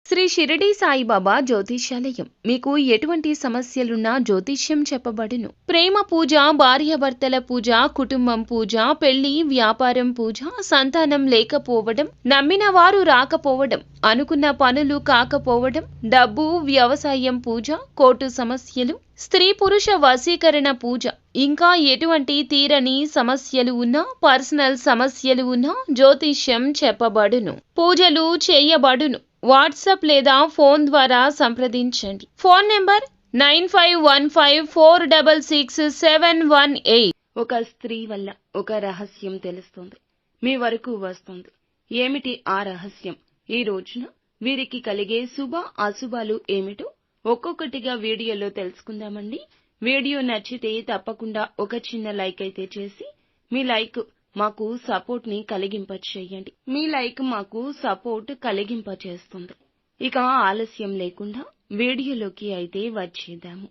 శ్రీ షిరిడి సాయిబాబా జ్యోతిష్యాలయం మీకు ఎటువంటి సమస్యలున్నా జ్యోతిష్యం చెప్పబడును. ప్రేమ పూజ, భార్యాభర్తల పూజ, కుటుంబం పూజ, పెళ్లి, వ్యాపారం పూజ, సంతానం లేకపోవడం, నమ్మిన వారు రాకపోవడం, అనుకున్న పనులు కాకపోవడం, డబ్బు, వ్యవసాయం పూజ, కోర్టు సమస్యలు, స్త్రీ పురుష వశీకరణ పూజ, ఇంకా ఎటువంటి తీరని సమస్యలు ఉన్నా, పర్సనల్ సమస్యలు ఉన్నా జ్యోతిష్యం చెప్పబడును. పూజలు చేయబడును. వాట్సాప్ లేదా ఫోన్ ద్వారా సంప్రదించండి. Phone number 9515466718. ఒక స్త్రీ వల్ల ఒక రహస్యం తెలుస్తుంది, మీ వరకు వస్తుంది. ఏమిటి ఆ రహస్యం? ఈ రోజున వీరికి కలిగే శుభ అశుభాలు ఏమిటో ఒక్కొక్కటిగా వీడియోలో తెలుసుకుందామండి. వీడియో నచ్చితే తప్పకుండా ఒక చిన్న లైక్ అయితే చేసి, మీ లైక్ మాకు సపోర్ట్ ని కలిగింపచేయండి. మీ లైక్ మాకు సపోర్ట్ కలిగింపచేస్తుంది. ఇక ఆలస్యం లేకుండా వీడియోలోకి అయితే వచ్చేద్దాము.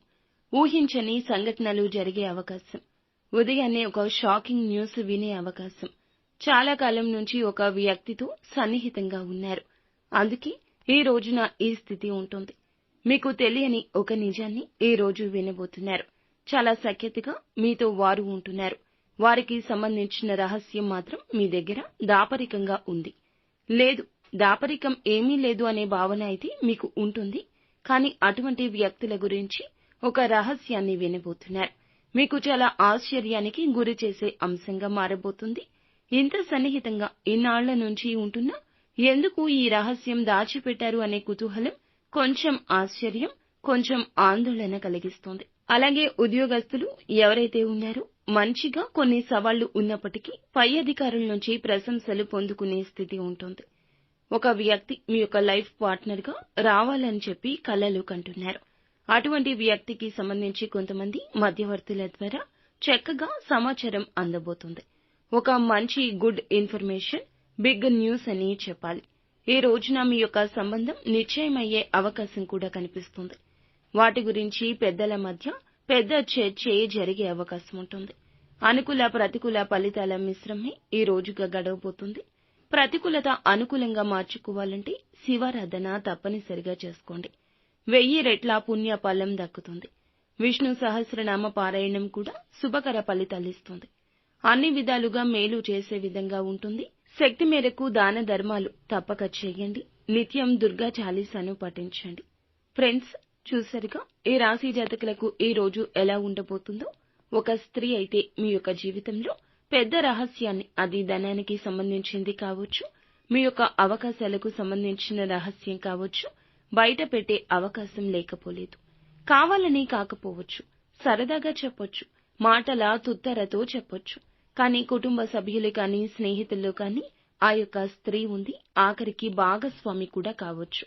ఊహించని సంఘటనలు జరిగే అవకాశం, ఉదయాన్నే ఒక షాకింగ్ న్యూస్ వినే అవకాశం. చాలా కాలం నుంచి ఒక వ్యక్తితో సన్నిహితంగా ఉన్నారు, అందుకే ఈ రోజున ఈ స్థితి ఉంటుంది. మీకు తెలియని ఒక నిజాన్ని ఈ రోజు వినబోతున్నారు. చాలా సఖ్యతగా మీతో వారు ఉంటున్నారు. వారికి సంబంధించిన రహస్యం మాత్రం మీ దగ్గర దాపరికంగా ఉంది. లేదు, దాపరికం ఏమీ లేదు అనే భావన అయితే మీకు ఉంటుంది. కానీ అటువంటి వ్యక్తుల గురించి ఒక రహస్యాన్ని వినబోతున్నారు. మీకు చాలా ఆశ్చర్యానికి గురి చేసే అంశంగా మారబోతుంది. ఇంత సన్నిహితంగా ఇన్నాళ్ల నుంచి ఉంటున్నా ఎందుకు ఈ రహస్యం దాచిపెట్టారు అనే కుతూహలం, కొంచెం ఆశ్చర్యం, కొంచెం ఆందోళన కలిగిస్తోంది. అలాగే ఉద్యోగస్తులు ఎవరైతే ఉన్నారో మంచిగా కొన్ని సవాళ్లు ఉన్నప్పటికీ పై అధికారుల నుంచి ప్రశంసలు పొందుకునే స్థితి ఉంటుంది. ఒక వ్యక్తి మీ యొక్క లైఫ్ పార్ట్నర్ గా రావాలని చెప్పి కలలు కంటున్నారు. అటువంటి వ్యక్తికి సంబంధించి కొంతమంది మధ్యవర్తుల ద్వారా చక్కగా సమాచారం అందబోతుంది. ఒక మంచి గుడ్ ఇన్ఫర్మేషన్, బిగ్ న్యూస్ అని చెప్పాలి. ఈ రోజున మీ యొక్క సంబంధం నిశ్చయమయ్యే అవకాశం కూడా కనిపిస్తుంది. వాటి గురించి పెద్దల మధ్య పెద్ద చర్చే జరిగే అవకాశం ఉంటుంది. అనుకూల ప్రతికూల ఫలితాల మిశ్రమే ఈ రోజుగా గడవబోతుంది. ప్రతికూలత అనుకూలంగా మార్చుకోవాలంటే శివారాధన తప్పనిసరిగా చేసుకోండి. 1000 రెట్ల పుణ్య ఫలం దక్కుతుంది. విష్ణు సహస్రనామ పారాయణం కూడా శుభకర ఫలితాలిస్తుంది. అన్ని విధాలుగా మేలు చేసే విధంగా ఉంటుంది. శక్తి మేరకు దాన ధర్మాలు తప్పక చేయండి. నిత్యం దుర్గా చాలీసాను పఠించండి. ఫ్రెండ్స్, చూసారుగా ఈ రాశి జాతకులకు ఈ రోజు ఎలా ఉండబోతుందో. ఒక స్త్రీ అయితే మీ యొక్క జీవితంలో పెద్ద రహస్యాన్ని, అది ధనానికి సంబంధించింది కావచ్చు, మీ యొక్క అవకాశాలకు సంబంధించిన రహస్యం కావచ్చు, బయట పెట్టే అవకాశం లేకపోలేదు. కావాలని కాకపోవచ్చు, సరదాగా చెప్పొచ్చు, మాటల తుత్తరతో చెప్పొచ్చు. కానీ కుటుంబ సభ్యులు కానీ, స్నేహితుల్లో కానీ ఆ యొక్క స్త్రీ ఉంది. ఆఖరికి భాగస్వామి కూడా కావచ్చు,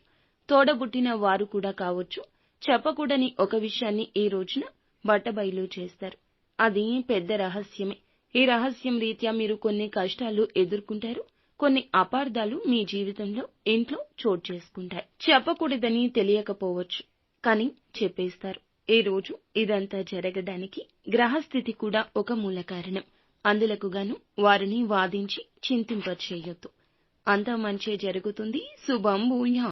తోడబుట్టిన వారు కూడా కావచ్చు. చెప్పకూడని ఒక విషయాన్ని ఈ రోజున బట్టబయలు చేస్తారు. అది పెద్ద రహస్యమే. ఈ రహస్యం రీత్యా మీరు కొన్ని కష్టాలు ఎదుర్కొంటారు. కొన్ని అపార్థాలు మీ జీవితంలో, ఇంట్లో చోటు చేసుకుంటాయి. చెప్పకూడదని తెలియకపోవచ్చు, కానీ చెప్పేస్తారు. ఈ రోజు ఇదంతా జరగడానికి గ్రహస్థితి కూడా ఒక మూల కారణం. అందులకు గాను వారిని వాదించి చింతింపచేయొద్దు. అంతా మంచే జరుగుతుంది. శుభం భూయాత్.